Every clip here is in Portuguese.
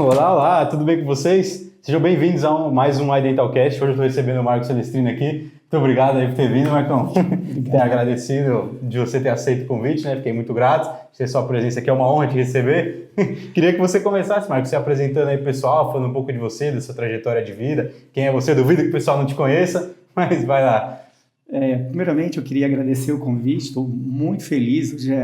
Olá, olá, tudo bem com vocês? Sejam bem-vindos a mais um iDentalcast. Hoje eu estou recebendo o Marcos Celestrino aqui. Muito obrigado aí por ter vindo, Marcão. Ter agradecido de você ter aceito o convite, né? Fiquei muito grato. Ter sua presença aqui é uma honra te receber. Queria que você começasse, Marcos, se apresentando aí pro pessoal, falando um pouco de você, da sua trajetória de vida. Quem é você? Duvido que o pessoal não te conheça, mas vai lá. Primeiramente, eu queria agradecer o convite. Estou muito feliz. Hoje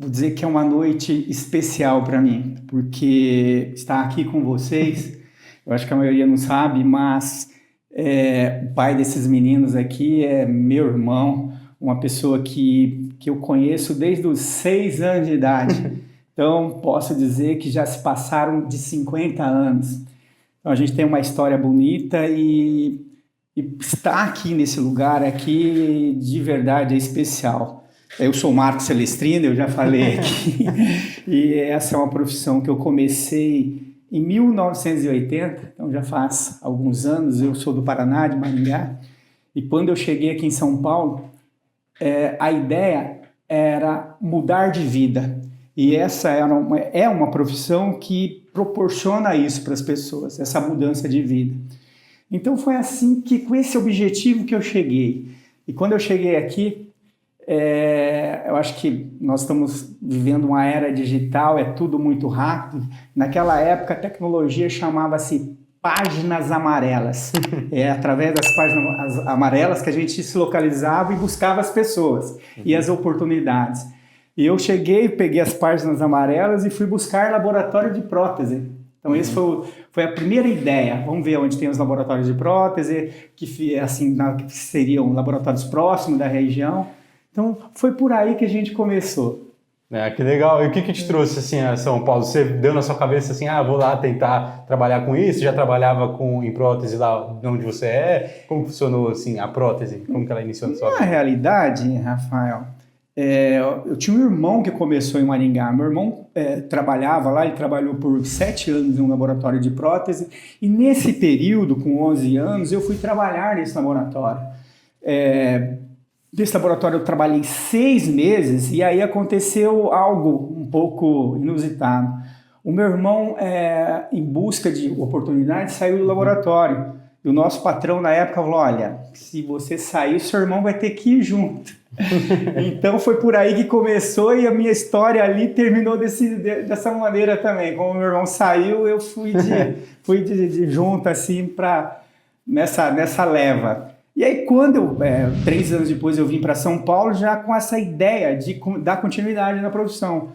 vou dizer que é uma noite especial para mim, porque estar aqui com vocês, eu acho que a maioria não sabe, mas o pai desses meninos aqui é meu irmão, uma pessoa que eu conheço desde os 6 anos de idade. Então, posso dizer que já se passaram de 50 anos. Então, a gente tem uma história bonita e estar aqui nesse lugar aqui, de verdade, é especial. Eu sou o Marcos Celestrino, eu já falei aqui, e essa é uma profissão que eu comecei em 1980, então já faz alguns anos. Eu sou do Paraná, de Maringá, e quando eu cheguei aqui em São Paulo, a ideia era mudar de vida, e essa é uma profissão que proporciona isso para as pessoas, essa mudança de vida. Então foi assim que, com esse objetivo que eu cheguei, e quando eu cheguei aqui, eu acho que nós estamos vivendo uma era digital, é tudo muito rápido. Naquela época a tecnologia chamava-se páginas amarelas. Através das páginas amarelas que a gente se localizava e buscava as pessoas e as oportunidades. E eu cheguei, peguei as páginas amarelas e fui buscar laboratório de prótese. Então, esse foi a primeira ideia. Vamos ver onde tem os laboratórios de prótese, que seriam laboratórios próximos da região. Então, foi por aí que a gente começou. Que legal. E o que te trouxe assim, a São Paulo? Você deu na sua cabeça assim, vou lá tentar trabalhar com isso? Já trabalhava em prótese lá onde você é? Como funcionou assim, a prótese? Como que ela iniciou na sua vida? Na realidade, Rafael, eu tinha um irmão que começou em Maringá. Meu irmão trabalhava lá, ele trabalhou por 7 anos em um laboratório de prótese. E nesse período, com 11 anos, eu fui trabalhar nesse laboratório. Nesse laboratório eu trabalhei 6 meses e aí aconteceu algo um pouco inusitado. O meu irmão, em busca de oportunidade, saiu do laboratório. E o nosso patrão na época falou: olha, se você sair, seu irmão vai ter que ir junto. Então foi por aí que começou, e a minha história ali terminou dessa maneira também. Como o meu irmão saiu, eu fui de junto assim, nessa leva. E aí, quando 3 anos depois eu vim para São Paulo, já com essa ideia de dar continuidade na profissão.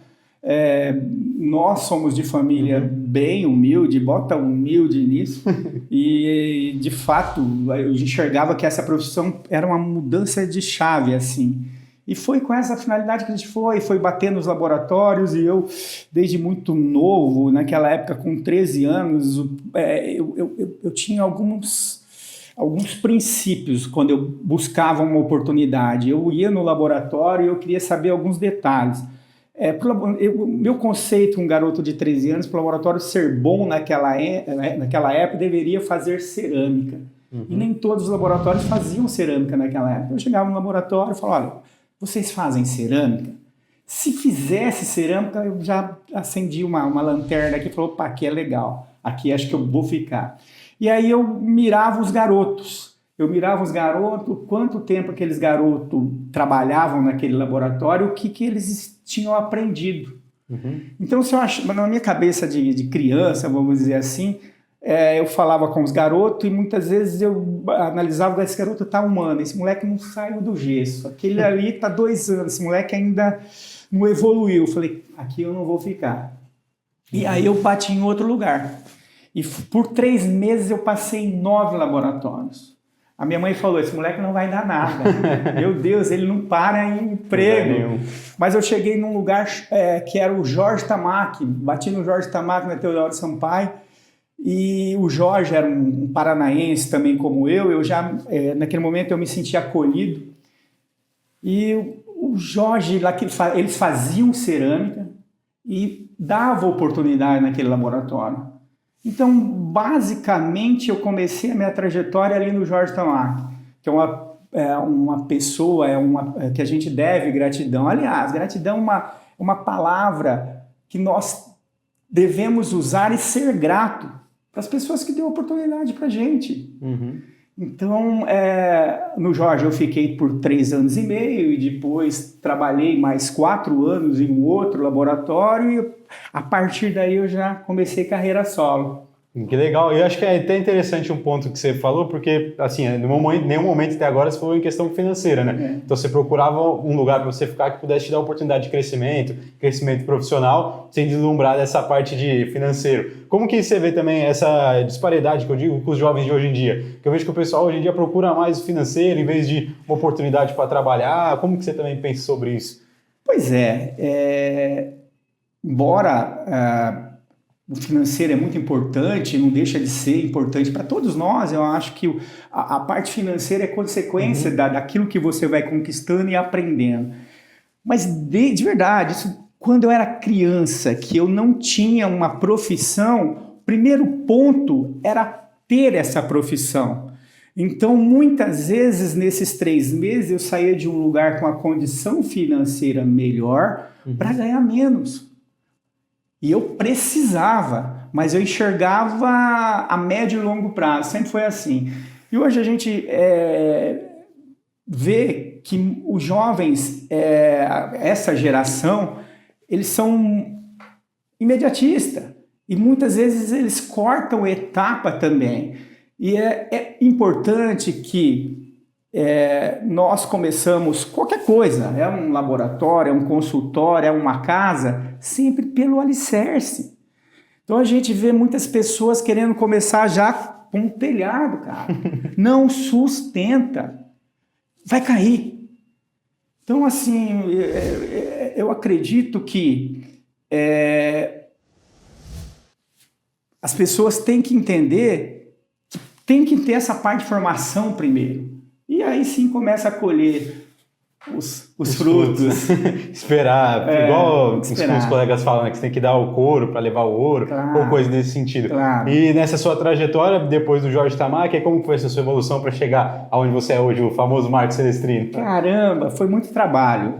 Nós somos de família bem humilde, bota humilde nisso, e de fato eu enxergava que essa profissão era uma mudança de chave, assim. E foi com essa finalidade que a gente foi bater nos laboratórios, e eu, desde muito novo, naquela época com 13 anos, eu tinha alguns princípios quando eu buscava uma oportunidade. Eu ia no laboratório e eu queria saber alguns detalhes. Meu conceito, um garoto de 13 anos, para o laboratório ser bom naquela época, deveria fazer cerâmica. E nem todos os laboratórios faziam cerâmica naquela época. Eu chegava no laboratório e falava: olha, vocês fazem cerâmica? Se fizesse cerâmica, eu já acendi uma lanterna aqui e falei: opa, aqui é legal, aqui acho que eu vou ficar. E aí eu mirava os garotos. Quanto tempo aqueles garotos trabalhavam naquele laboratório, o que eles tinham aprendido. Então, na minha cabeça de criança, vamos dizer assim, eu falava com os garotos e muitas vezes eu analisava: esse garoto está humano, esse moleque não saiu do gesso, aquele ali está 2 anos, esse moleque ainda não evoluiu. Eu falei: aqui eu não vou ficar. E aí eu bati em outro lugar. E por 3 meses eu passei em 9 laboratórios. A minha mãe falou: esse moleque não vai dar nada. Meu Deus, ele não para em emprego. Mas eu cheguei num lugar que era o Jorge Tamaki. Bati no Jorge Tamaki, na Teodoro Sampaio. E o Jorge era um paranaense também como eu. Eu já, naquele momento, eu me senti acolhido. E o Jorge, lá eles faziam cerâmica e dava oportunidade naquele laboratório. Então, basicamente, eu comecei a minha trajetória ali no Jorge Tamaki, que é uma pessoa que a gente deve gratidão. Aliás, gratidão é uma palavra que nós devemos usar e ser grato para as pessoas que deu oportunidade para a gente. Então, no Jorge eu fiquei por 3 anos e meio e depois trabalhei mais 4 anos em um outro laboratório e a partir daí eu já comecei carreira solo. Que legal. Eu acho que é até interessante um ponto que você falou, porque, assim, em nenhum momento até agora você falou em questão financeira, né? Então você procurava um lugar para você ficar que pudesse te dar oportunidade de crescimento profissional, sem deslumbrar dessa parte de financeiro. Como que você vê também essa disparidade que eu digo com os jovens de hoje em dia? Que eu vejo que o pessoal hoje em dia procura mais o financeiro em vez de uma oportunidade para trabalhar. Como que você também pensa sobre isso? Pois embora o financeiro é muito importante, não deixa de ser importante para todos nós, eu acho que a parte financeira é consequência daquilo que você vai conquistando e aprendendo. Mas de verdade, quando eu era criança, que eu não tinha uma profissão, o primeiro ponto era ter essa profissão. Então, muitas vezes, nesses 3 meses, eu saía de um lugar com a condição financeira melhor para ganhar menos. E eu precisava, mas eu enxergava a médio e longo prazo, sempre foi assim. E hoje a gente vê que os jovens, essa geração, eles são imediatistas. E muitas vezes eles cortam etapa também. E é importante que nós começamos qualquer coisa, é um laboratório, é um consultório, é uma casa, sempre pelo alicerce. Então a gente vê muitas pessoas querendo começar já com um telhado, cara. Não sustenta, vai cair. Então, assim, eu acredito que as pessoas têm que entender que tem que ter essa parte de formação primeiro. E aí sim começa a colher os frutos. Esperar, igual os colegas falam, né, que você tem que dar o couro para levar o ouro, ou coisa nesse sentido. Claro. E nessa sua trajetória, depois do Jorge Tamaki, como foi essa sua evolução para chegar aonde você é hoje, o famoso Marcos Celestrino? Caramba, foi muito trabalho.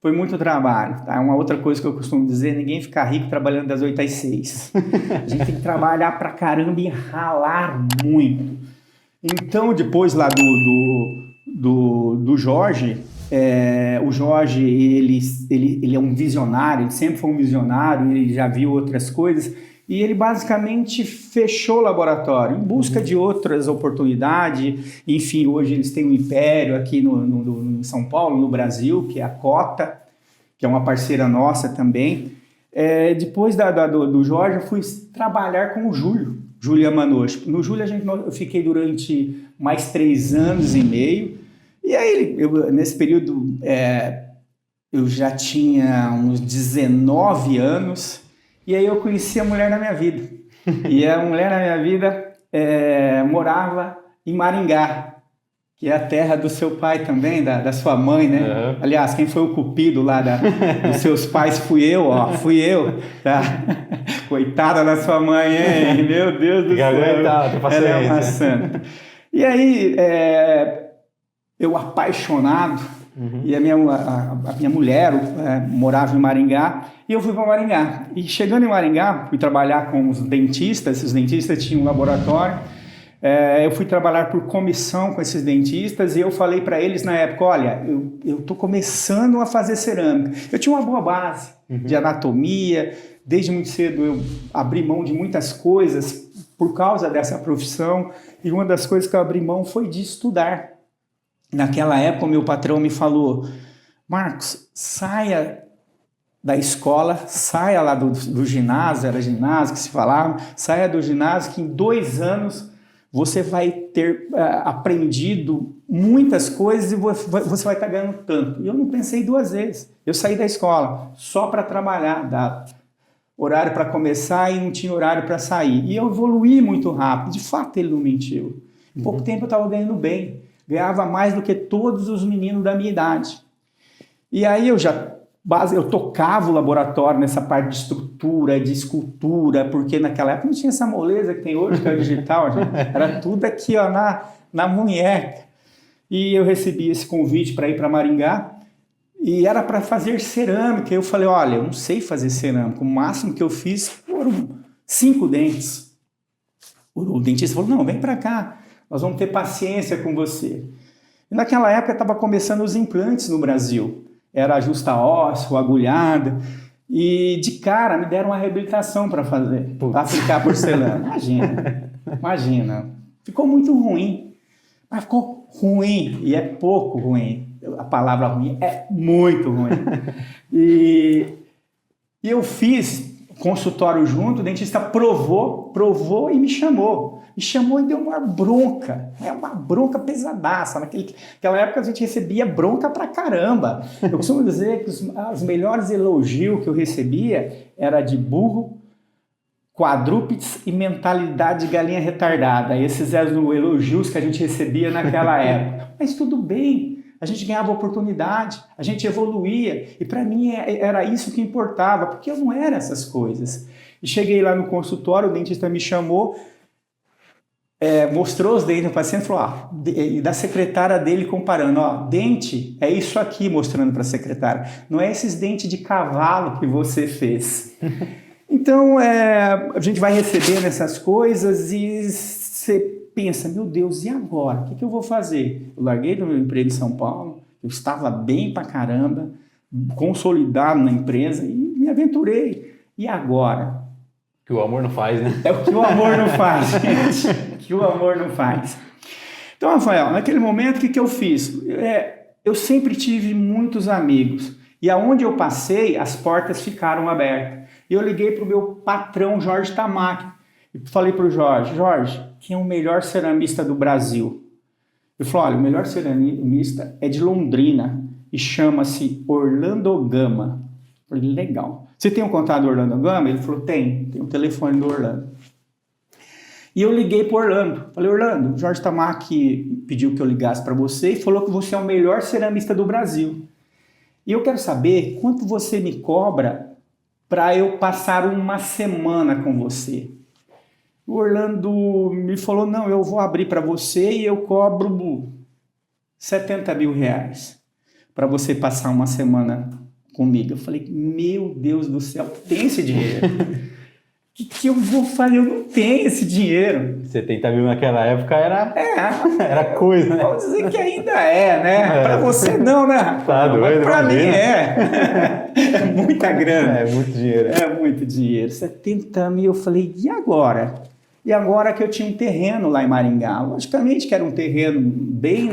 Foi muito trabalho. Tá? Uma outra coisa que eu costumo dizer, ninguém fica rico trabalhando das 8 às 6. A gente tem que trabalhar pra caramba e ralar muito. Então, depois lá do Jorge, o Jorge, ele é um visionário, ele sempre foi um visionário, ele já viu outras coisas, e ele basicamente fechou o laboratório em busca de outras oportunidades. Enfim, hoje eles têm um império aqui no São Paulo, no Brasil, que é a Cota, que é uma parceira nossa também. Depois do Jorge, eu fui trabalhar com o Júlio Manocho. No Júlio, eu fiquei durante mais 3 anos e meio. E aí, nesse período, eu já tinha uns 19 anos. E aí eu conheci a mulher da minha vida. E a mulher da minha vida morava em Maringá, que é a terra do seu pai também, da sua mãe, né? Uhum. Aliás, quem foi o cupido lá dos seus pais fui eu. Tá? Coitada da sua mãe, hein? Meu Deus do céu. Ela é uma santa. E aí, eu apaixonado, e a minha mulher morava em Maringá, e eu fui para Maringá. E chegando em Maringá, fui trabalhar com os dentistas tinham um laboratório. Eu fui trabalhar por comissão com esses dentistas e eu falei para eles na época, olha, eu estou começando a fazer cerâmica. Eu tinha uma boa base de anatomia, desde muito cedo eu abri mão de muitas coisas por causa dessa profissão, e uma das coisas que eu abri mão foi de estudar. Naquela época o meu patrão me falou, Marcos, saia da escola, saia lá do ginásio, era ginásio que se falava, saia do ginásio que em 2 anos você vai ter aprendido muitas coisas e você vai estar ganhando tanto. E eu não pensei 2 vezes. Eu saí da escola só para trabalhar, dava horário para começar e não tinha horário para sair. E eu evoluí muito rápido. De fato, ele não mentiu. Em pouco tempo eu estava ganhando bem. Ganhava mais do que todos os meninos da minha idade. E aí eu tocava o laboratório nessa parte de estrutura, de escultura, porque naquela época não tinha essa moleza que tem hoje, que é digital, gente. Era tudo aqui ó, na munheca. E eu recebi esse convite para ir para Maringá, E era para fazer cerâmica. Eu falei, olha, eu não sei fazer cerâmica. O máximo que eu fiz foram 5 dentes. O dentista falou, não, vem para cá. Nós vamos ter paciência com você. E naquela época estava começando os implantes no Brasil. Era justa-ósseo, agulhada. E de cara me deram uma reabilitação para fazer, para aplicar porcelana. Imagina. Ficou muito ruim. Mas ficou ruim, e é pouco ruim. A palavra ruim é muito ruim. E eu fiz consultório junto, o dentista provou e me chamou. Me chamou e deu uma bronca pesadaça. Naquela época a gente recebia bronca pra caramba. Eu costumo dizer que os melhores elogios que eu recebia era de burro, quadrúpedes e mentalidade de galinha retardada. Esses eram os elogios que a gente recebia naquela época. Mas tudo bem, a gente ganhava oportunidade, a gente evoluía. E para mim era isso que importava, porque eu não era essas coisas. E cheguei lá no consultório, o dentista me chamou, mostrou os dentes do paciente e falou, e da secretária dele comparando, dente é isso aqui, mostrando para a secretária. Não é esses dentes de cavalo que você fez. Então, a gente vai recebendo essas coisas e você pensa, meu Deus, e agora? O que eu vou fazer? Eu larguei do meu emprego em São Paulo, eu estava bem pra caramba, consolidado na empresa e me aventurei. E agora? O que o amor não faz, né? É o que o amor não faz, gente. O que o amor não faz. Então, Rafael, naquele momento, o que eu fiz? Eu sempre tive muitos amigos. E aonde eu passei, as portas ficaram abertas. E eu liguei para o meu patrão, Jorge Tamaki. E falei para o Jorge, quem é o melhor ceramista do Brasil? Ele falou, olha, o melhor ceramista é de Londrina e chama-se Orlando Gama. Eu falei, legal. Você tem um contato do Orlando Gama? Ele falou, tem o telefone do Orlando. E eu liguei para o Orlando. Falei, Orlando, o Jorge Tamaki pediu que eu ligasse para você e falou que você é o melhor ceramista do Brasil. E eu quero saber quanto você me cobra para eu passar uma semana com você. O Orlando me falou, não, eu vou abrir para você e eu cobro 70 mil reais para você passar uma semana comigo. Eu falei, meu Deus do céu, tem esse dinheiro? O que eu vou fazer? Eu não tenho esse dinheiro. 70 mil naquela época era coisa, né? Vamos dizer que ainda né? Para você não, né? Tá doido, para mim é muita grana. É muito dinheiro. É muito dinheiro. 70 mil. Eu falei, e agora? E agora que eu tinha um terreno lá em Maringá. Logicamente que era um terreno bem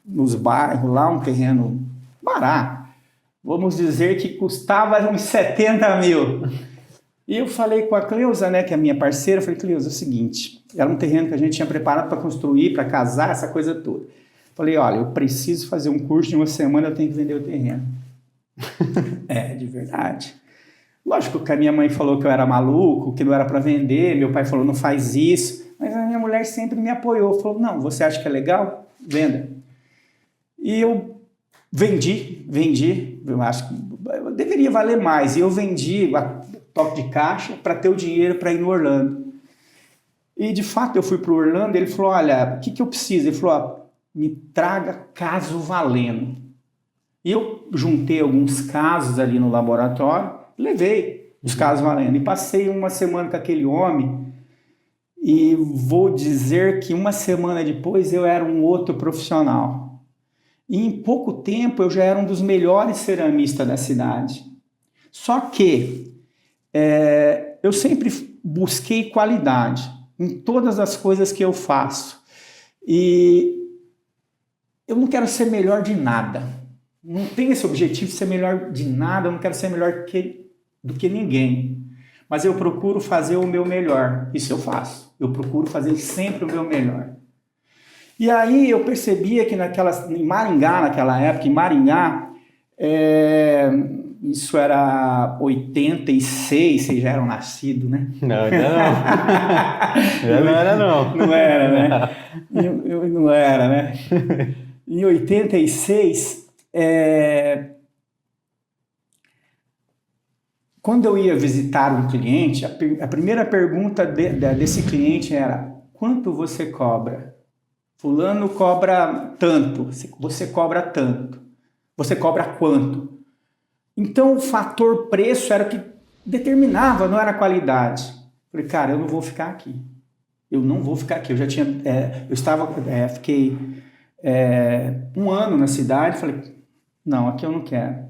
nos bairros lá, um terreno barato. Vamos dizer que custava uns 70 mil. E eu falei com a Cleusa, né, que é a minha parceira, eu falei, Cleusa, é o seguinte, era um terreno que a gente tinha preparado para construir, para casar, essa coisa toda. Falei, olha, eu preciso fazer um curso de uma semana, eu tenho que vender o terreno. De verdade. Lógico que a minha mãe falou que eu era maluco, que não era para vender, meu pai falou, não faz isso, mas a minha mulher sempre me apoiou, falou, não, você acha que é legal? Venda. E eu vendi, eu acho que deveria valer mais, e eu vendi toque de caixa para ter o dinheiro para ir no Orlando. E de fato eu fui para o Orlando, ele falou, olha, o que eu preciso? Ele falou, me traga caso valendo. E eu juntei alguns casos ali no laboratório, levei os casos valendo. E passei uma semana com aquele homem e vou dizer que uma semana depois eu era um outro profissional. E em pouco tempo eu já era um dos melhores ceramistas da cidade. Só que eu sempre busquei qualidade em todas as coisas que eu faço. E eu não quero ser melhor de nada. Não tenho esse objetivo de ser melhor de nada, eu não quero ser melhor do que ninguém. Mas eu procuro fazer o meu melhor. Isso eu faço. Eu procuro fazer sempre o meu melhor. E aí eu percebia que em Maringá, naquela época, isso era 86, vocês já eram nascidos, né? Não, ainda não. Já não era, não. Não era, né? Eu não era, né? Em 86, quando eu ia visitar um cliente, a primeira pergunta desse cliente era, quanto você cobra? Fulano cobra tanto, você cobra tanto. Você cobra quanto? Então, o fator preço era o que determinava, não era a qualidade. Falei, cara, eu não vou ficar aqui. Eu não vou ficar aqui. Eu já tinha, fiquei 1 ano na cidade. Falei, não, aqui eu não quero.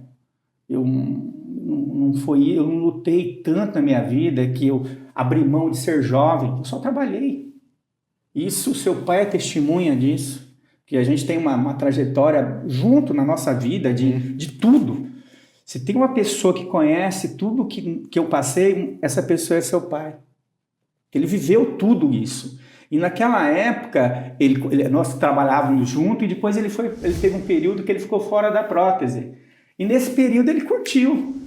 Eu não lutei tanto na minha vida que eu abri mão de ser jovem. Eu só trabalhei. Isso, seu pai é testemunha disso. Que a gente tem uma trajetória junto na nossa vida de tudo. Se tem uma pessoa que conhece tudo que eu passei, essa pessoa é seu pai. Ele viveu tudo isso. E naquela época, nós trabalhávamos junto e depois ele teve um período que ele ficou fora da prótese. E nesse período ele curtiu.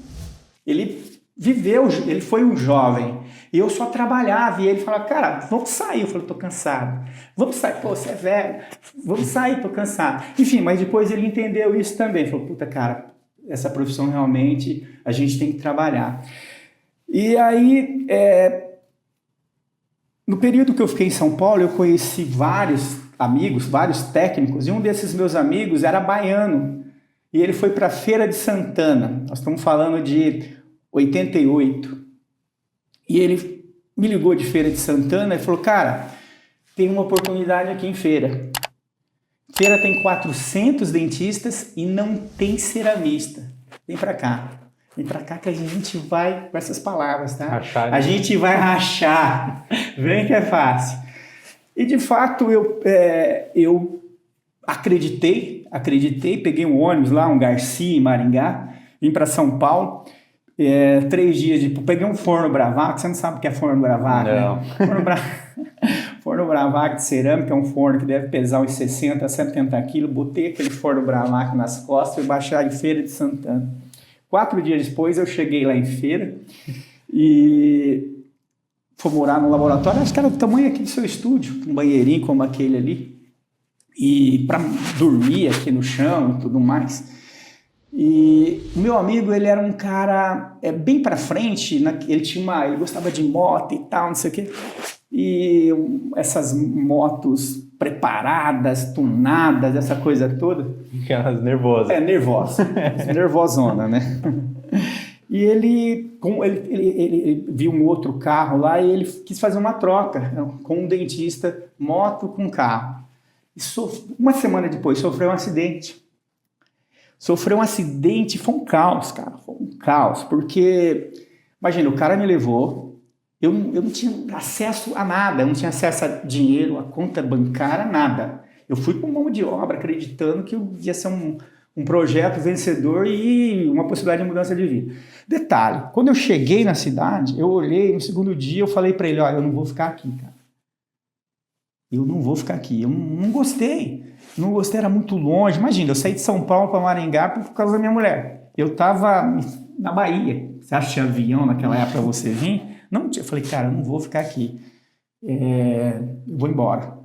Ele viveu, ele foi um jovem. E eu só trabalhava. E ele falava, cara, vamos sair. Eu falei, tô cansado. Vamos sair. Pô, você é velho. Vamos sair, tô cansado. Enfim, mas depois ele entendeu isso também. Ele falou, puta, cara, essa profissão realmente a gente tem que trabalhar. E aí, no período que eu fiquei em São Paulo, eu conheci vários amigos, vários técnicos, e um desses meus amigos era baiano, e ele foi para a Feira de Santana, nós estamos falando de 88, e ele me ligou de Feira de Santana e falou, cara, tem uma oportunidade aqui em Feira. Feira tem 400 dentistas e não tem ceramista. Vem para cá. Vem pra cá que a gente vai, com essas palavras, tá? Rachar, a gente vai rachar. Vem que é fácil. E, de fato, eu acreditei, peguei um ônibus lá, um Garcia, em Maringá, vim para São Paulo, 3 dias depois, peguei um forno Bravac, você não sabe o que é forno Bravac, não. Né? Forno Bravac de cerâmica, é um forno que deve pesar uns 60 a 70 quilos, botei aquele forno Bravac nas costas e baixei em Feira de Santana. 4 dias depois eu cheguei lá em Feira e fui morar no laboratório, acho que era do tamanho aqui do seu estúdio, um banheirinho como aquele ali, e para dormir aqui no chão e tudo mais. E o meu amigo, ele era um cara bem para frente, ele gostava de moto e tal, não sei o quê, e essas motos preparadas, tunadas, essa coisa toda. Aquelas nervosas. Nervosona, né? E ele viu um outro carro lá e ele quis fazer uma troca com um dentista, moto com carro. E uma semana depois sofreu um acidente. Foi um caos, cara. Foi um caos, porque, imagina, o cara me levou, eu não tinha acesso a nada, eu não tinha acesso a dinheiro, a conta bancária, nada. Eu fui com mão de obra, acreditando que ia ser um projeto vencedor e uma possibilidade de mudança de vida. Detalhe, quando eu cheguei na cidade, eu olhei, no segundo dia, eu falei para ele, olha, eu não vou ficar aqui, cara. Eu não vou ficar aqui. Eu não gostei. Não gostei, era muito longe. Imagina, eu saí de São Paulo para Maringá por causa da minha mulher. Eu estava na Bahia. Você acha que tinha avião naquela época para você vir? Não tinha. Eu falei, cara, eu não vou ficar aqui. Eu vou embora.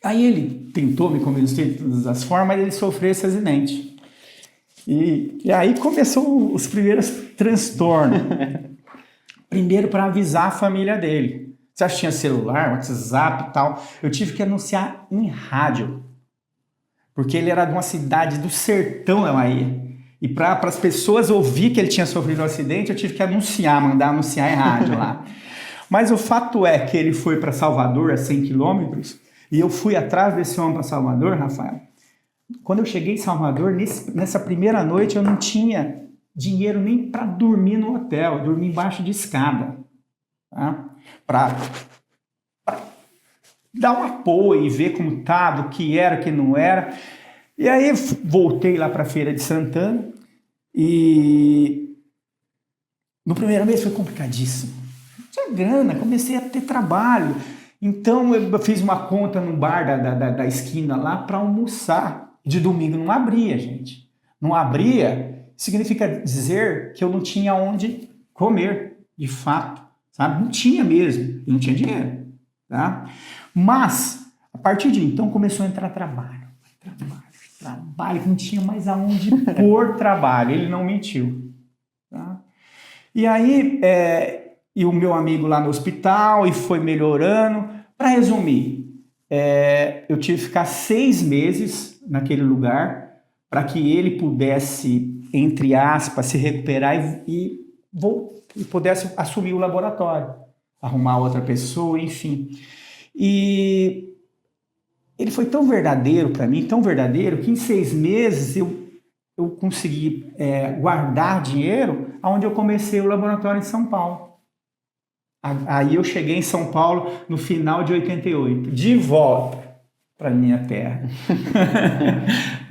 Aí ele tentou me convencer de todas as formas, mas ele sofreu esse acidente. E aí começou os primeiros transtornos. Primeiro para avisar a família dele. Você acha que tinha celular, WhatsApp e tal? Eu tive que anunciar em rádio. Porque ele era de uma cidade do sertão da Bahia. E para as pessoas ouvir que ele tinha sofrido um acidente, eu tive que mandar anunciar em rádio lá. Mas o fato é que ele foi para Salvador, a 100 quilômetros, e eu fui atrás desse homem para Salvador, Rafael. Quando eu cheguei em Salvador, nessa primeira noite, eu não tinha dinheiro nem para dormir no hotel. Eu dormi embaixo de escada. Tá? Para dar um apoio e ver como estava, o que era, o que não era. E aí voltei lá para a Feira de Santana e no primeiro mês foi complicadíssimo. Não tinha grana, comecei a ter trabalho. Então eu fiz uma conta no bar da esquina lá para almoçar. De domingo não abria, gente. Não abria significa dizer que eu não tinha onde comer, de fato. Sabe? Não tinha mesmo, eu não tinha dinheiro, tá? Mas, a partir de então, começou a entrar trabalho, que não tinha mais aonde pôr trabalho, ele não mentiu, tá? E aí, e o meu amigo lá no hospital, e foi melhorando. Para resumir, eu tive que ficar 6 meses naquele lugar, para que ele pudesse, entre aspas, se recuperar e pudesse assumir o laboratório, arrumar outra pessoa, enfim. E ele foi tão verdadeiro para mim, tão verdadeiro, que em 6 meses eu consegui guardar dinheiro onde eu comecei o laboratório em São Paulo. Aí eu cheguei em São Paulo no final de 88, de volta para minha terra.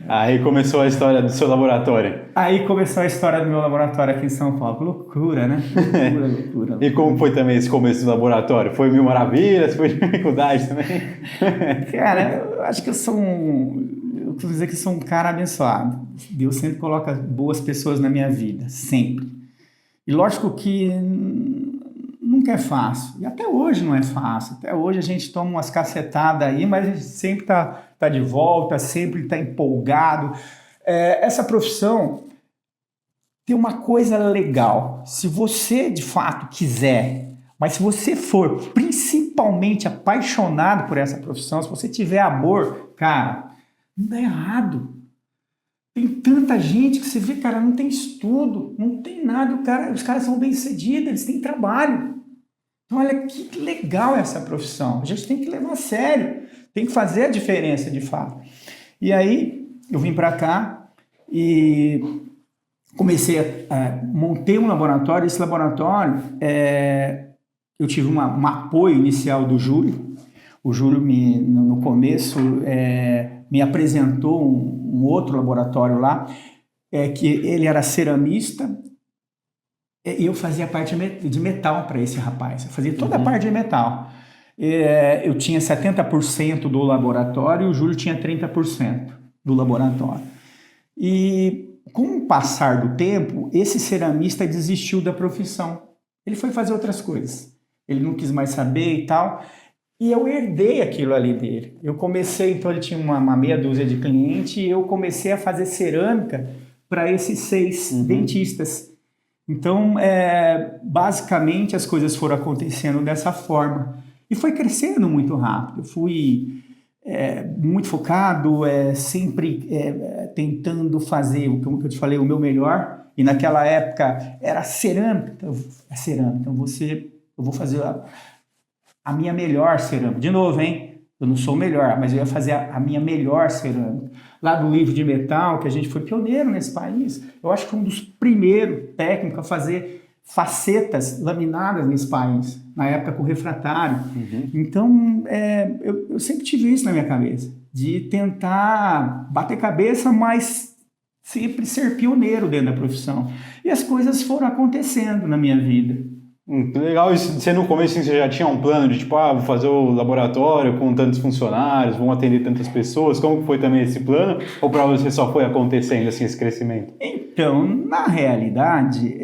Aí começou a história do seu laboratório. Aí começou a história do meu laboratório aqui em São Paulo. Loucura, né? Loucura. E como foi também esse começo do laboratório? Foi mil maravilhas? Foi dificuldade também? Cara, eu acho que eu costumo dizer que sou um cara abençoado. Deus sempre coloca boas pessoas na minha vida, sempre. E lógico que nunca é fácil. E até hoje não é fácil. Até hoje a gente toma umas cacetadas aí, mas a gente sempre tá de volta, sempre está empolgado. Essa profissão tem uma coisa legal. Se você de fato quiser, mas se você for principalmente apaixonado por essa profissão, se você tiver amor, cara, não dá errado. Tem tanta gente que você vê, cara, não tem estudo, não tem nada, os caras são bem-sucedidos, eles têm trabalho. Então, olha que legal essa profissão. A gente tem que levar a sério, tem que fazer a diferença de fato. E aí, eu vim para cá e comecei montei um laboratório. Esse laboratório, eu tive um apoio inicial do Júlio. O Júlio, no começo, me apresentou um outro laboratório lá, que ele era ceramista, e eu fazia parte de metal para esse rapaz. Eu fazia toda a parte de metal. Eu tinha 70% do laboratório e o Júlio tinha 30% do laboratório. E com o passar do tempo, esse ceramista desistiu da profissão. Ele foi fazer outras coisas. Ele não quis mais saber e tal. E eu herdei aquilo ali dele. Eu comecei, então ele tinha uma meia dúzia de clientes e eu comecei a fazer cerâmica para esses 6 dentistas. Então, basicamente, as coisas foram acontecendo dessa forma. E foi crescendo muito rápido. Eu fui muito focado, sempre tentando fazer, o que eu te falei, o meu melhor. E naquela época era cerâmica. Então, cerâmica. Então, eu vou fazer a minha melhor cerâmica. De novo, hein? Eu não sou o melhor, mas eu ia fazer a minha melhor cerâmica. Lá do livro de metal, que a gente foi pioneiro nesse país, eu acho que foi um dos primeiros técnicos a fazer facetas laminadas nesse país, na época com refratário. Então, eu sempre tive isso na minha cabeça, de tentar bater cabeça, mas sempre ser pioneiro dentro da profissão. E as coisas foram acontecendo na minha vida. Legal, você no começo você já tinha um plano de tipo, vou fazer o laboratório com tantos funcionários, vão atender tantas pessoas, como foi também esse plano? Ou para você só foi acontecendo assim esse crescimento? Então, na realidade,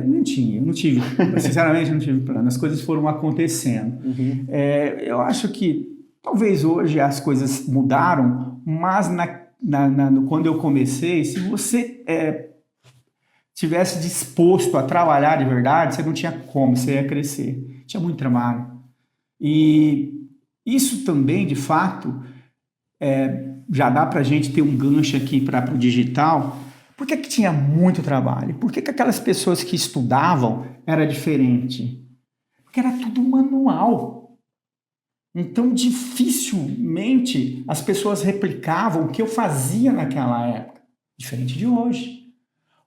não tive, sinceramente não tive plano, as coisas foram acontecendo. Eu acho que talvez hoje as coisas mudaram, mas quando eu comecei, se você tivesse disposto a trabalhar de verdade, você não tinha como, você ia crescer. Tinha muito trabalho. E isso também, de fato, já dá para a gente ter um gancho aqui para o digital. Por que tinha muito trabalho? Por que aquelas pessoas que estudavam era diferente? Porque era tudo manual. Então, dificilmente as pessoas replicavam o que eu fazia naquela época. Diferente de hoje.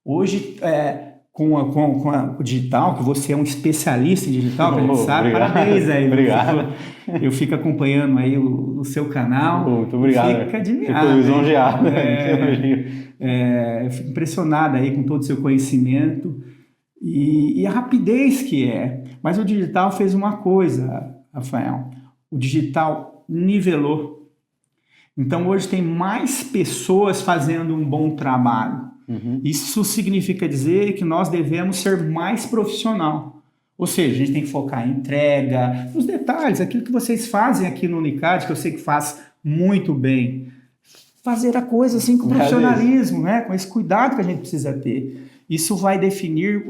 Hoje, com o digital, que você é um especialista em digital, que a gente sabe, obrigado. Parabéns aí. Obrigado. Eu fico acompanhando aí o seu canal. Muito obrigado. Fico admirado. Fico lisonjeado. Eu fico impressionado aí com todo o seu conhecimento e a rapidez que é. Mas o digital fez uma coisa, Rafael. O digital nivelou. Então, hoje tem mais pessoas fazendo um bom trabalho. Isso significa dizer que nós devemos ser mais profissional. Ou seja, a gente tem que focar em entrega, nos detalhes, aquilo que vocês fazem aqui no Unicad, que eu sei que faz muito bem. Fazer a coisa assim com profissionalismo, né? Com esse cuidado que a gente precisa ter. Isso vai definir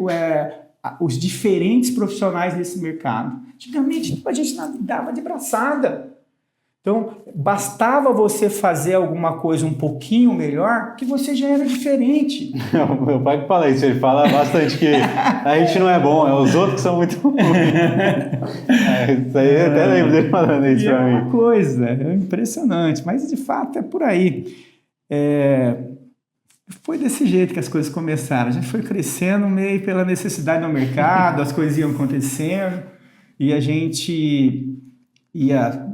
os diferentes profissionais nesse mercado. Antigamente, a gente nadava de braçada. Então, bastava você fazer alguma coisa um pouquinho melhor que você já era diferente. Meu pai que fala isso, ele fala bastante que a gente não é bom, é os outros que são muito ruins. Isso aí eu até lembro dele falando isso pra mim. É uma coisa, é impressionante, mas de fato é por aí. Foi desse jeito que as coisas começaram. A gente foi crescendo meio pela necessidade do mercado, as coisas iam acontecendo e a gente ia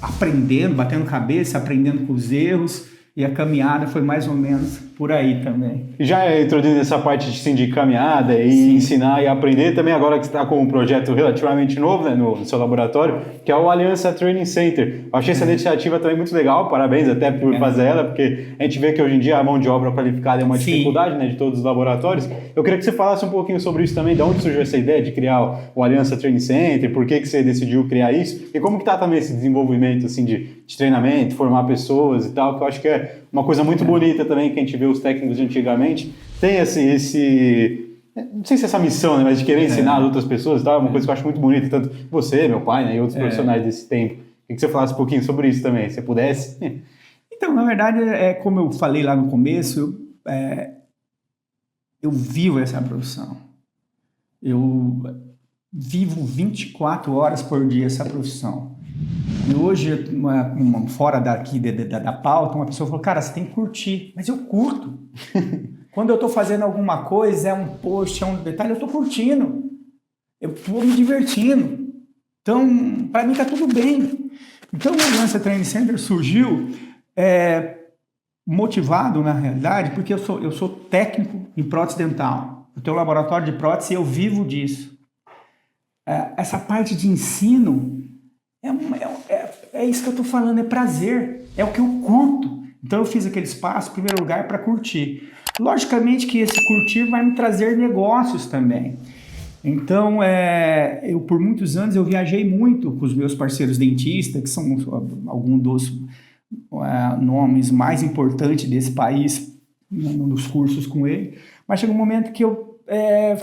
aprendendo, batendo cabeça, aprendendo com os erros, e a caminhada foi mais ou menos por aí também. Já introduzindo essa parte assim, de caminhada e Sim. ensinar e aprender também, agora que você está com um projeto relativamente novo, né, no seu laboratório, que é o Aliança Training Center. Eu achei essa iniciativa também muito legal, parabéns até por fazer ela, porque a gente vê que hoje em dia a mão de obra qualificada é uma dificuldade, né, de todos os laboratórios. Eu queria que você falasse um pouquinho sobre isso também, de onde surgiu essa ideia de criar o Aliança Training Center, por que você decidiu criar isso, e como que está também esse desenvolvimento assim, de treinamento, formar pessoas e tal, que eu acho que é uma coisa muito bonita também, que a gente vê os técnicos de antigamente, tem esse não sei se é essa missão, né, mas de querer ensinar outras pessoas e tal, é uma coisa que eu acho muito bonita, tanto você, meu pai, né, e outros profissionais desse tempo. Queria que você falasse um pouquinho sobre isso também, se você pudesse. Então, na verdade, como eu falei lá no começo, eu vivo essa profissão. Eu vivo 24 horas por dia essa profissão. E hoje, fora daqui da pauta, uma pessoa falou, cara, você tem que curtir. Mas eu curto. Quando eu estou fazendo alguma coisa, é um post, é um detalhe, eu estou curtindo. Eu estou me divertindo. Então, para mim está tudo bem. Então, o Aliança Training Center surgiu motivado, na realidade, porque eu sou técnico em prótese dental. Eu tenho um laboratório de prótese e eu vivo disso. Essa parte de ensino é isso que eu estou falando, é prazer, é o que eu curto. Então eu fiz aquele espaço, em primeiro lugar, para curtir. Logicamente que esse curtir vai me trazer negócios também. Então, eu por muitos anos eu viajei muito com os meus parceiros dentistas, que são alguns dos nomes mais importantes desse país, nos cursos com ele. Mas chegou um momento que eu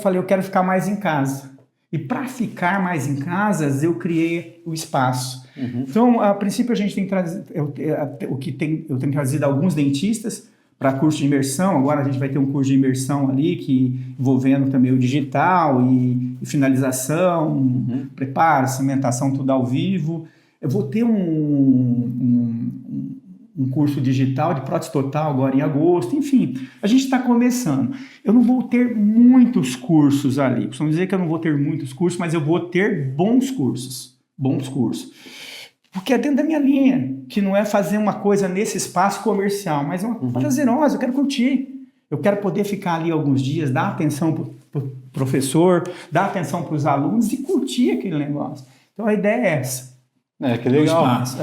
falei, eu quero ficar mais em casa. E para ficar mais em casa, eu criei o espaço. Uhum. Então, a princípio, a gente tem trazido, eu tenho trazido alguns dentistas para curso de imersão. Agora a gente vai ter um curso de imersão ali, envolvendo também o digital e finalização, preparo, cimentação, tudo ao vivo. Eu vou ter um curso digital de prótese total agora em agosto, enfim, a gente está começando. Eu não vou ter muitos cursos ali, precisam dizer que eu não vou ter muitos cursos, mas eu vou ter bons cursos, porque é dentro da minha linha, que não é fazer uma coisa nesse espaço comercial, mas é uma prazerosa, eu quero curtir, eu quero poder ficar ali alguns dias, dar atenção para o professor, dar atenção para os alunos e curtir aquele negócio. Então a ideia é essa. Que legal. Espaço,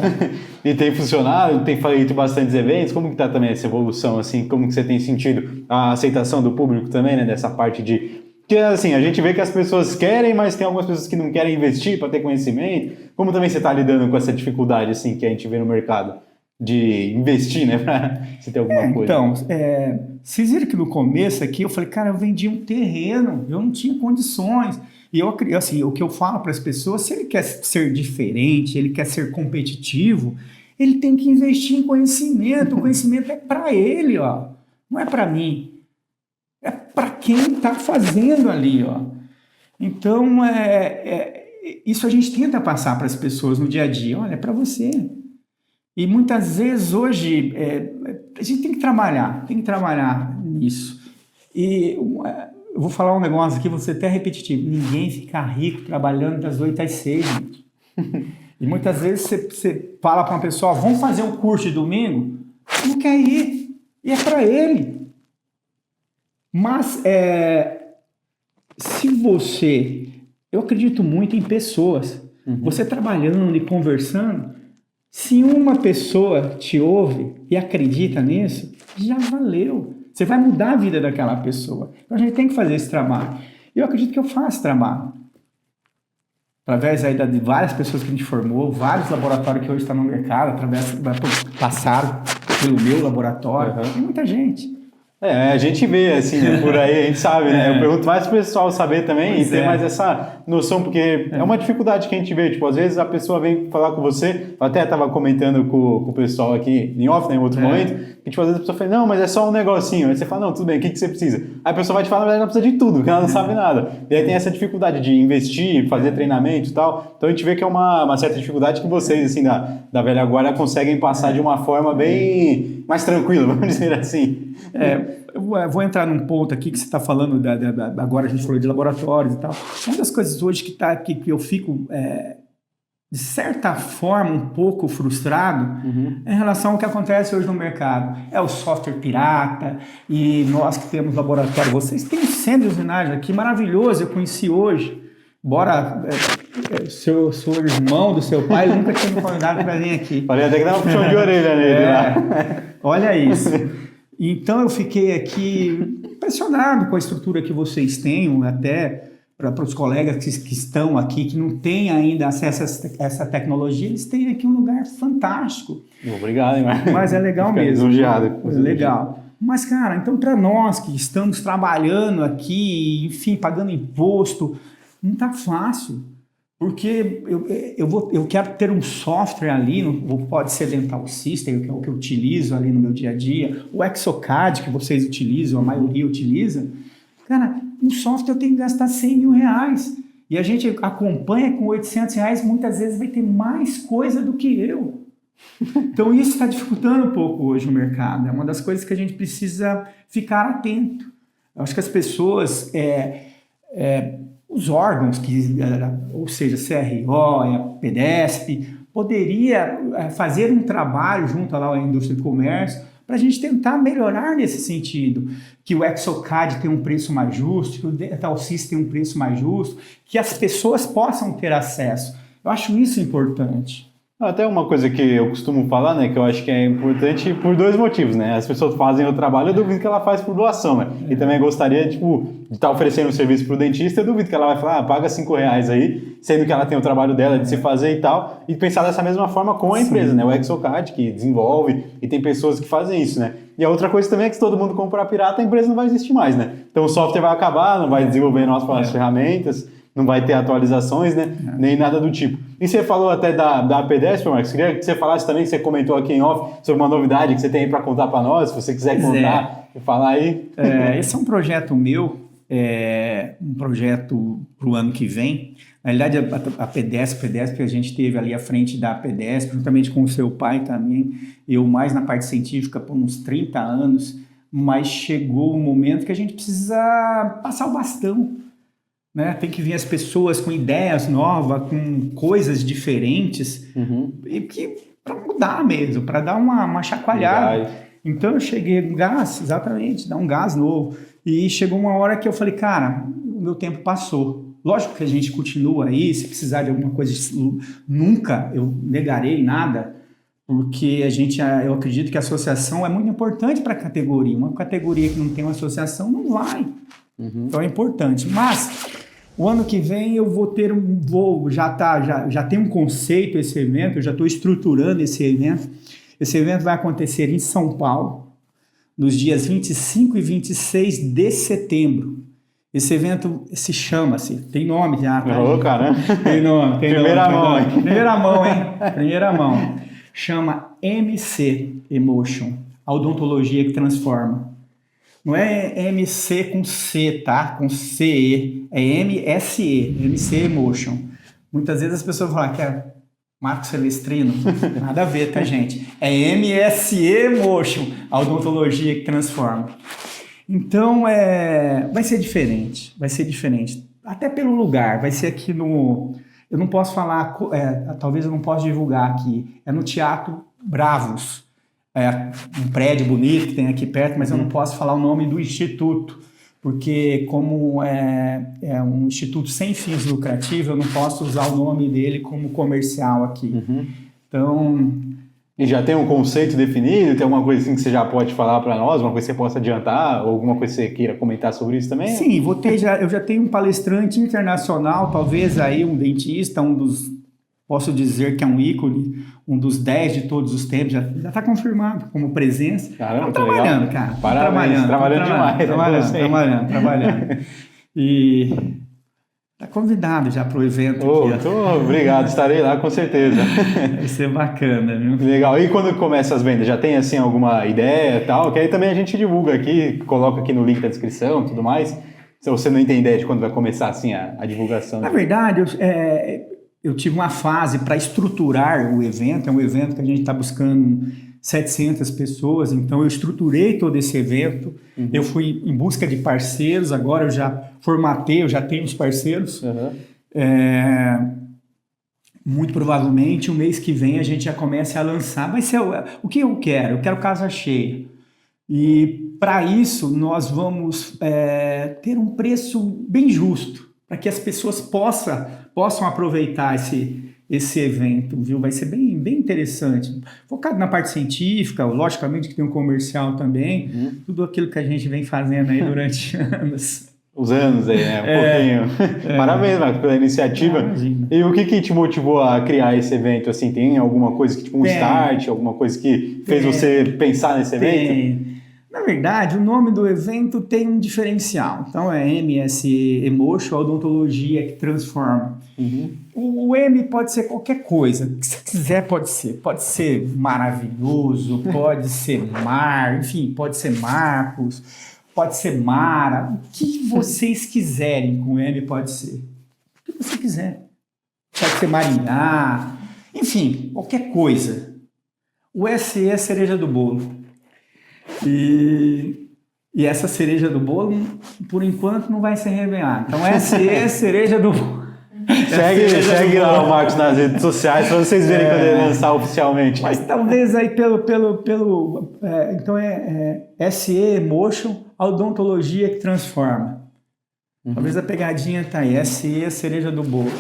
E tem funcionado, tem feito bastantes eventos, como que tá também essa evolução, assim, como que você tem sentido a aceitação do público também, né, dessa parte de... Que, assim, a gente vê que as pessoas querem, mas tem algumas pessoas que não querem investir para ter conhecimento. Como também você está lidando com essa dificuldade, assim, que a gente vê no mercado, de investir, né, para se ter alguma coisa? Então, vocês viram que no começo aqui eu falei, cara, eu vendi um terreno, eu não tinha condições. E assim, o que eu falo para as pessoas, se ele quer ser diferente, ele quer ser competitivo, ele tem que investir em conhecimento. O conhecimento é para ele, ó, não é para mim. É para quem está fazendo ali, ó. Então, isso a gente tenta passar para as pessoas no dia a dia. Olha, é para você. E muitas vezes hoje a gente tem que trabalhar nisso. E eu vou falar um negócio aqui, vou ser até repetitivo. Ninguém fica rico trabalhando das 8 às 6, gente. E muitas vezes você fala para uma pessoa, vamos fazer um curso de domingo? Não quer ir. E é para ele. Mas, se você... Eu acredito muito em pessoas. Você trabalhando e conversando, se uma pessoa te ouve e acredita nisso, já valeu. Você vai mudar a vida daquela pessoa. Então a gente tem que fazer esse trabalho. Eu acredito que eu faço trabalho. Através aí de várias pessoas que a gente formou, vários laboratórios que hoje estão no mercado, passaram pelo meu laboratório, tem muita gente. A gente vê, assim, né, por aí, a gente sabe, né? Eu pergunto mais pro pessoal saber também Pois e ter mais essa noção, porque é uma dificuldade que a gente vê, tipo, às vezes a pessoa vem falar com você, eu até estava comentando com o pessoal aqui em off, né, em outro momento, que, tipo, às vezes a pessoa fala, não, mas é só um negocinho, aí você fala, não, tudo bem, o que você precisa? Aí a pessoa vai te falar, na verdade, ela precisa de tudo, porque ela não sabe nada. E aí tem essa dificuldade de investir, fazer treinamento e tal, então a gente vê que é uma certa dificuldade que vocês, assim, da velha guarda conseguem passar de uma forma bem mais tranquila, vamos dizer assim. Eu vou entrar num ponto aqui que você está falando, agora a gente falou de laboratórios e tal. Uma das coisas hoje que eu fico, de certa forma, um pouco frustrado em relação ao que acontece hoje no mercado. É o software pirata e nós que temos laboratório, vocês têm um centro de usinagem aqui maravilhoso, eu conheci hoje. Embora seu irmão do seu pai nunca tinha me convidado para vir aqui. Falei até que dá um puxão de orelha nele lá. Olha isso. Então eu fiquei aqui impressionado com a estrutura que vocês têm, até para os colegas que estão aqui, que não têm ainda acesso a essa tecnologia, eles têm aqui um lugar fantástico. Obrigado, hein, mas é legal mesmo. Elogiado. Legal. Mas, cara, então para nós que estamos trabalhando aqui, enfim, pagando imposto, não está fácil. Porque eu quero ter um software ali, pode ser Dental System, que é o que eu utilizo ali no meu dia a dia, o Exocad que vocês utilizam, a maioria utiliza. Cara, um software eu tenho que gastar 100 mil reais. E a gente acompanha com 800 reais, muitas vezes vai ter mais coisa do que eu. Então isso está dificultando um pouco hoje o mercado. É uma das coisas que a gente precisa ficar atento. Eu acho que as pessoas... os órgãos, ou seja, CRO, a PDESP, poderia fazer um trabalho junto lá à indústria do comércio para a gente tentar melhorar nesse sentido, que o Exocad tem um preço mais justo, que o Dental System tem um preço mais justo, que as pessoas possam ter acesso. Eu acho isso importante. Até uma coisa que eu costumo falar, né, que eu acho que é importante por dois motivos, né? As pessoas fazem o trabalho, eu duvido que ela faz por doação, né? E também gostaria, tipo, de estar oferecendo um serviço para o dentista, eu duvido que ela vai falar, paga 5 reais aí, sendo que ela tem o trabalho dela de se fazer e tal, e pensar dessa mesma forma com a empresa, né? O Exocad, que desenvolve, e tem pessoas que fazem isso, né? E a outra coisa também é que se todo mundo comprar pirata, a empresa não vai existir mais, né? Então o software vai acabar, não vai desenvolver novas ferramentas, não vai ter atualizações, né? Nem nada do tipo. E você falou até da PDESP, Marcos, queria que você falasse também, que você comentou aqui em off, sobre uma novidade que você tem aí para contar para nós, se você quiser contar e falar aí. Esse é um projeto meu, um projeto para o ano que vem. Na realidade, a PDESP, a gente teve ali à frente da PDESP, juntamente com o seu pai também, eu mais na parte científica por uns 30 anos, mas chegou um momento que a gente precisa passar o bastão. Né? Tem que vir as pessoas com ideias novas, com coisas diferentes, e que para mudar mesmo, para dar uma chacoalhada. Então eu cheguei no gás, exatamente, dar um gás novo. E chegou uma hora que eu falei, cara, o meu tempo passou. Lógico que a gente continua aí, se precisar de alguma coisa, nunca eu negarei nada, porque eu acredito que a associação é muito importante para a categoria. Uma categoria que não tem uma associação não vai. Então é importante. Mas o ano que vem eu já tem um conceito esse evento, eu já estou estruturando esse evento. Esse evento vai acontecer em São Paulo, nos dias 25 e 26 de setembro. Esse evento chama-se, tem nome já, tá? Caramba. Tem nome. Primeira mão, hein? Primeira mão, hein? Primeira mão. Chama MC Emotion, a odontologia que transforma. Não é MC com C, tá? Com CE. É MSE, MC Emotion. Muitas vezes as pessoas falam que é Marcos Celestrino. Nada a ver, tá, gente? É MSE Emotion, a odontologia que transforma. Então, vai ser diferente. Até pelo lugar. Vai ser aqui no... Eu não posso falar... talvez eu não possa divulgar aqui. É no Teatro Bravos. Um prédio bonito que tem aqui perto, mas eu não posso falar o nome do instituto, porque como é um instituto sem fins lucrativos, eu não posso usar o nome dele como comercial aqui. Então... E já tem um conceito definido? Tem alguma coisa assim que você já pode falar para nós? Uma coisa que você possa adiantar? Ou alguma coisa que você queira comentar sobre isso também? Sim, eu já tenho um palestrante internacional, talvez aí um dentista, um dos posso dizer que é um ícone, um dos 10 de todos os tempos, já está confirmado como presença. Caramba, estamos trabalhando, cara. Parabéns, trabalhando demais. Trabalhando. E está convidado já para o evento. Obrigado, estarei lá com certeza. Vai ser bacana, viu? Legal. E quando começa as vendas, já tem assim alguma ideia e tal? Que aí também a gente divulga aqui, coloca aqui no link da descrição e tudo mais. Se você não tem ideia de quando vai começar assim a divulgação. Na verdade, eu tive uma fase para estruturar o evento. É um evento que a gente está buscando 700 pessoas, então eu estruturei todo esse evento. Uhum. Eu fui em busca de parceiros, agora eu já formatei, eu já tenho os parceiros. Uhum. Muito provavelmente o mês que vem a gente já começa a lançar. Vai ser o que eu quero? Eu quero casa cheia. E para isso nós vamos ter um preço bem justo, para que as pessoas possam aproveitar esse evento, viu? Vai ser bem, bem interessante. Focado na parte científica, logicamente que tem um comercial também, tudo aquilo que a gente vem fazendo aí durante anos. Os anos aí, né? Pouquinho. Parabéns, Marcos, pela iniciativa. Imagina. E o que te motivou a criar esse evento? Assim, tem alguma coisa que, tipo, um start, alguma coisa que fez você pensar nesse evento? Tem. Na verdade, o nome do evento tem um diferencial. Então, é MS Emotion, Odontologia que Transforma. Uhum. O M pode ser qualquer coisa. O que você quiser pode ser. Pode ser maravilhoso, pode ser Mar, enfim, pode ser Marcos, pode ser Mara. O que vocês quiserem com M pode ser. O que você quiser. Pode ser Maringá, enfim, qualquer coisa. O SE é a cereja do bolo. E essa cereja do bolo, por enquanto, não vai ser revelada. Então, essa é a cereja do bolo. Segue lá o Marcos nas redes sociais para vocês verem quando ele lançar oficialmente. Mas talvez aí então SE Emotion, a odontologia que transforma. Talvez a pegadinha tá aí, SE a cereja do bolo.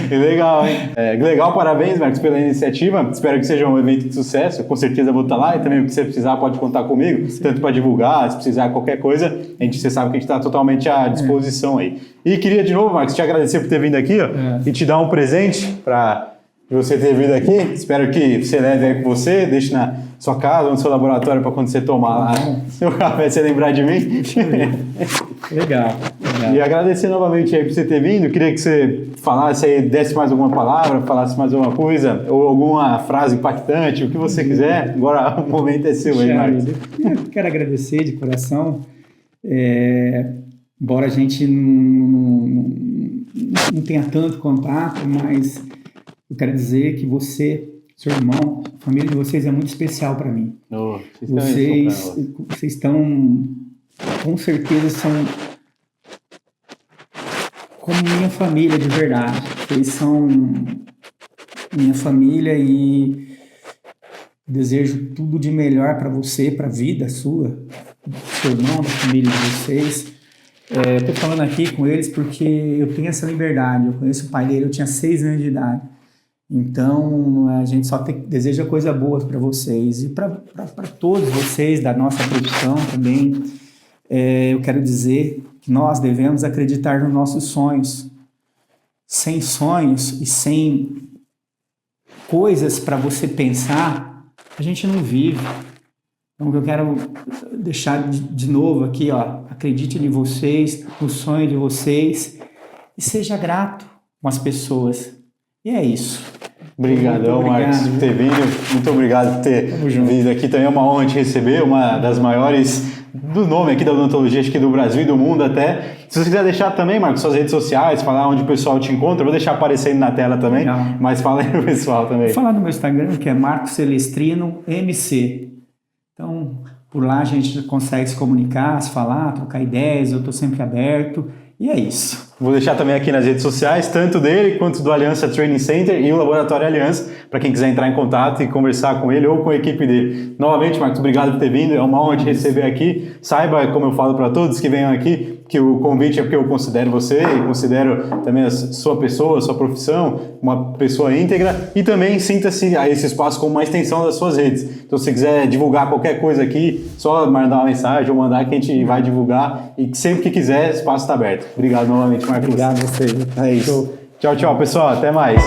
Legal, hein? Legal, parabéns, Marcos, pela iniciativa. Espero que seja um evento de sucesso. Com certeza vou estar lá e também o que você precisar pode contar comigo, tanto para divulgar, se precisar qualquer coisa, você sabe que a gente está totalmente à disposição aí. E queria de novo, Marcos, te agradecer por ter vindo aqui e te dar um presente para você ter vindo aqui. Espero que você leve aí com você, deixe na sua casa ou no seu laboratório para quando você tomar lá seu café, você lembrar de mim. Legal. E agradecer novamente aí por você ter vindo. Queria que você falasse aí, desse mais alguma palavra, falasse mais alguma coisa, ou alguma frase impactante, o que você quiser. Agora o momento é seu aí, Marcos. Eu quero agradecer de coração. Embora a gente não tenha tanto contato, mas eu quero dizer que você, seu irmão, a família de vocês é muito especial para mim. Vocês estão, com certeza, são como minha família de verdade. Vocês são minha família e desejo tudo de melhor para você, para a vida sua, do seu irmão, da família de vocês. Estou falando aqui com eles porque eu tenho essa liberdade. Eu conheço o pai dele, eu tinha 6 anos de idade. Então, a gente só deseja coisa boa para vocês e para todos vocês da nossa profissão também. Eu quero dizer que nós devemos acreditar nos nossos sonhos. Sem sonhos e sem coisas para você pensar, a gente não vive. Então, eu quero deixar de novo aqui, acredite em vocês, no sonho de vocês e seja grato com as pessoas. E é isso. Obrigadão, Marcos, por ter vindo. Muito obrigado por ter vindo aqui. Também é uma honra te receber, uma das maiores do nome aqui da odontologia, acho que do Brasil e do mundo até. Se você quiser deixar também, Marcos, suas redes sociais, falar onde o pessoal te encontra, eu vou deixar aparecendo na tela também, mas fala aí pro pessoal também. Vou falar no meu Instagram, que é Marcos Celestrino MC. Então, por lá a gente consegue se comunicar, se falar, trocar ideias, eu estou sempre aberto. E é isso. Vou deixar também aqui nas redes sociais, tanto dele quanto do Aliança Training Center e o Laboratório Aliança, para quem quiser entrar em contato e conversar com ele ou com a equipe dele. Novamente, Marcos, obrigado por ter vindo, é uma honra te receber aqui. Saiba, como eu falo para todos que venham aqui, que o convite é porque eu considero você e considero também a sua pessoa, a sua profissão, uma pessoa íntegra, e também sinta-se a esse espaço como uma extensão das suas redes. Então, se você quiser divulgar qualquer coisa aqui, só mandar uma mensagem ou mandar que a gente vai divulgar, e sempre que quiser, o espaço está aberto. Obrigado novamente, Marcos. Obrigado a você. É isso. Tchau, tchau, pessoal. Até mais.